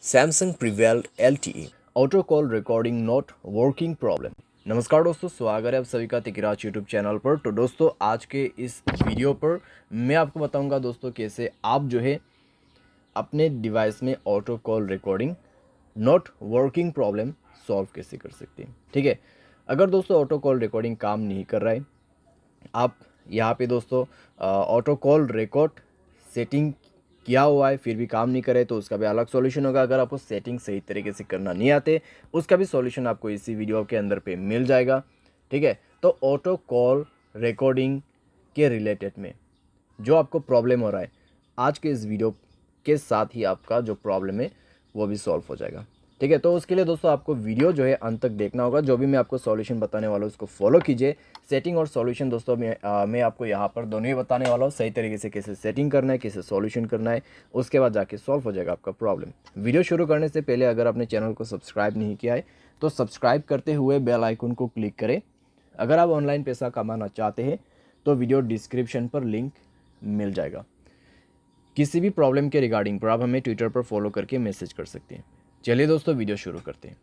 Samsung prevail LTE auto call recording not working problem. नमस्कार दोस्तों, स्वागत है आप सभी का तिकराज यूट्यूब चैनल पर। तो दोस्तों आज के इस वीडियो पर मैं आपको बताऊंगा दोस्तों कैसे आप जो है अपने डिवाइस में auto call recording not working problem solve कैसे कर सकते हैं। ठीक है, अगर दोस्तों ऑटो कॉल रिकॉर्डिंग काम नहीं कर रहा है, आप यहाँ पे दोस्तों ऑटो कॉल रिकॉर्ड सेटिंग किया हुआ है फिर भी काम नहीं करे तो उसका भी अलग सॉल्यूशन होगा। अगर आपको सेटिंग सही तरीके से करना नहीं आते उसका भी सॉल्यूशन आपको इसी वीडियो के अंदर पे मिल जाएगा। ठीक है, तो ऑटो कॉल रिकॉर्डिंग के रिलेटेड में जो आपको प्रॉब्लम हो रहा है, आज के इस वीडियो के साथ ही आपका जो प्रॉब्लम है वो भी सॉल्व हो जाएगा। ठीक है, तो उसके लिए दोस्तों आपको वीडियो जो है अंत तक देखना होगा। जो भी मैं आपको सॉल्यूशन बताने वाला हूँ उसको फॉलो कीजिए। सेटिंग और सॉल्यूशन दोस्तों मैं आपको यहाँ पर दोनों ही बताने वाला हूँ, सही तरीके से कैसे सेटिंग करना है, कैसे सॉल्यूशन करना है, उसके बाद जाके सॉल्व हो जाएगा आपका प्रॉब्लम। वीडियो शुरू करने से पहले अगर आपने चैनल को सब्सक्राइब नहीं किया है तो सब्सक्राइब करते हुए बेल आइकन को क्लिक करें। अगर आप ऑनलाइन पैसा कमाना चाहते हैं तो वीडियो डिस्क्रिप्शन पर लिंक मिल जाएगा। किसी भी प्रॉब्लम के रिगार्डिंग पर आप हमें ट्विटर पर फॉलो करके मैसेज कर सकते हैं। चलिए दोस्तों वीडियो शुरू करते हैं।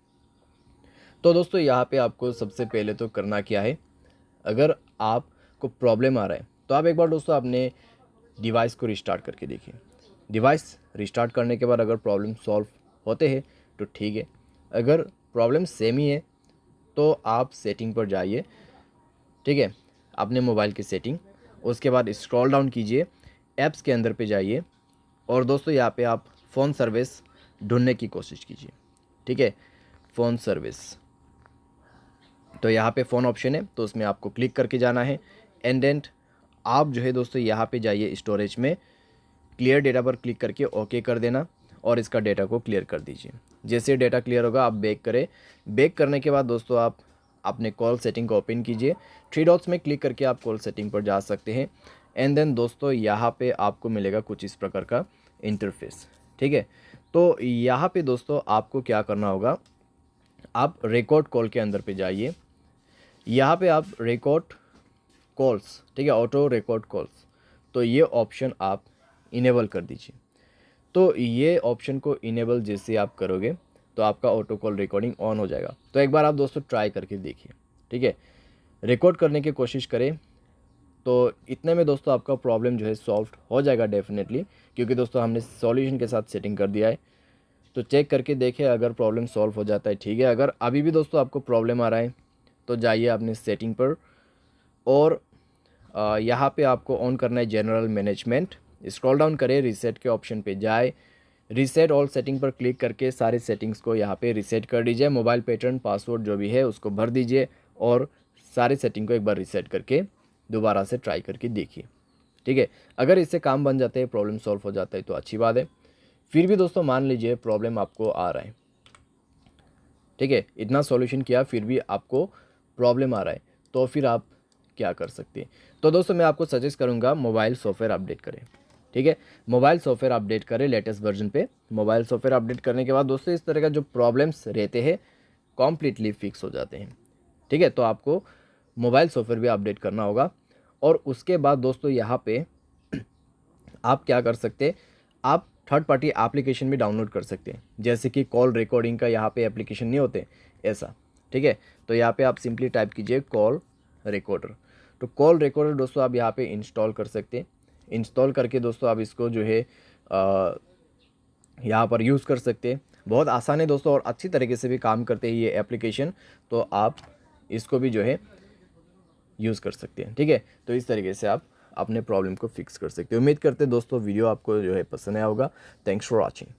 तो दोस्तों यहाँ पे आपको सबसे पहले तो करना क्या है, अगर आपको प्रॉब्लम आ रहा है तो आप एक बार दोस्तों अपने डिवाइस को रिस्टार्ट करके देखिए। डिवाइस रिस्टार्ट करने के बाद अगर प्रॉब्लम सॉल्व होते हैं तो ठीक है, अगर प्रॉब्लम सेम ही है तो आप सेटिंग पर जाइए। ठीक है, अपने मोबाइल की सेटिंग, उसके बाद स्क्रॉल डाउन कीजिए, ऐप्स के अंदर पे जाइए और दोस्तों यहाँ पे आप फ़ोन सर्विस ढूंढने की कोशिश कीजिए। ठीक है, फ़ोन सर्विस, तो यहाँ पे फ़ोन ऑप्शन है तो उसमें आपको क्लिक करके जाना है। एंड देन आप जो है दोस्तों यहाँ पे जाइए स्टोरेज में, क्लियर डेटा पर क्लिक करके ओके कर देना और इसका डेटा को क्लियर कर दीजिए। जैसे डेटा क्लियर होगा आप बैक करें। बैक करने के बाद दोस्तों आप अपने कॉल सेटिंग को ओपन कीजिए। थ्री डॉट्स में क्लिक करके आप कॉल सेटिंग पर जा सकते हैं। एंड देन दोस्तों यहाँ पे आपको मिलेगा कुछ इस प्रकार का इंटरफेस। ठीक है, तो यहाँ पे दोस्तों आपको क्या करना होगा, आप रिकॉर्ड कॉल के अंदर पे जाइए। यहाँ पे आप रिकॉर्ड कॉल्स, ठीक है, ऑटो रिकॉर्ड कॉल्स, तो ये ऑप्शन आप इनेबल कर दीजिए। तो ये ऑप्शन को इनेबल जैसे आप करोगे तो आपका ऑटो कॉल रिकॉर्डिंग ऑन हो जाएगा। तो एक बार आप दोस्तों ट्राई करके देखिए। ठीक है, रिकॉर्ड करने की कोशिश करें तो इतने में दोस्तों आपका प्रॉब्लम जो है सॉल्व हो जाएगा डेफिनेटली, क्योंकि दोस्तों हमने सॉल्यूशन के साथ सेटिंग कर दिया है। तो चेक करके देखें, अगर प्रॉब्लम सॉल्व हो जाता है ठीक है, अगर अभी भी दोस्तों आपको प्रॉब्लम आ रहा है तो जाइए अपने सेटिंग पर और यहाँ पे आपको ऑन करना है जनरल मैनेजमेंट। स्क्रॉल डाउन करें, रीसेट के ऑप्शन पे जाए, रीसेट ऑल सेटिंग पर क्लिक करके सारे सेटिंग्स को यहाँ पे रीसेट कर दीजिए। मोबाइल पैटर्न पासवर्ड जो भी है उसको भर दीजिए और सारे सेटिंग को एक बार रीसेट करके दोबारा से ट्राई करके देखिए। ठीक है, अगर इससे काम बन जाता है, प्रॉब्लम सॉल्व हो जाता है तो अच्छी बात है। फिर भी दोस्तों मान लीजिए प्रॉब्लम आपको आ रहा है, ठीक है, इतना सॉल्यूशन किया फिर भी आपको प्रॉब्लम आ रहा है, तो फिर आप क्या कर सकते हैं। तो दोस्तों मैं आपको सजेस्ट करूंगा मोबाइल सॉफ्टवेयर अपडेट करें। ठीक है, मोबाइल सॉफ्टवेयर अपडेट करें लेटेस्ट वर्जन पे। मोबाइल सॉफ्टवेयर अपडेट करने के बाद दोस्तों इस तरह का जो प्रॉब्लम्स रहते हैं कॉम्प्लीटली फिक्स हो जाते हैं। ठीक है, तो आपको मोबाइल सॉफ्टवेयर भी अपडेट करना होगा। और उसके बाद दोस्तों यहाँ पे आप क्या कर सकते हैं, आप थर्ड पार्टी एप्लीकेशन भी डाउनलोड कर सकते हैं, जैसे कि कॉल रिकॉर्डिंग का यहाँ पे एप्लीकेशन नहीं होते ऐसा। ठीक है, तो यहाँ पे आप सिंपली टाइप कीजिए कॉल रिकॉर्डर। तो कॉल रिकॉर्डर दोस्तों आप यहाँ पे इंस्टॉल कर सकते हैं। इंस्टॉल करके दोस्तों आप इसको जो है यहाँ पर यूज़ कर सकते हैं। बहुत आसान है दोस्तों और अच्छी तरीके से भी काम करते हैं ये एप्लीकेशन, तो आप इसको भी जो है यूज़ कर सकते हैं। ठीक है, तो इस तरीके से आप अपने प्रॉब्लम को फिक्स कर सकते हैं। उम्मीद करते हैं दोस्तों वीडियो आपको जो है पसंद आया होगा। Thanks for watching.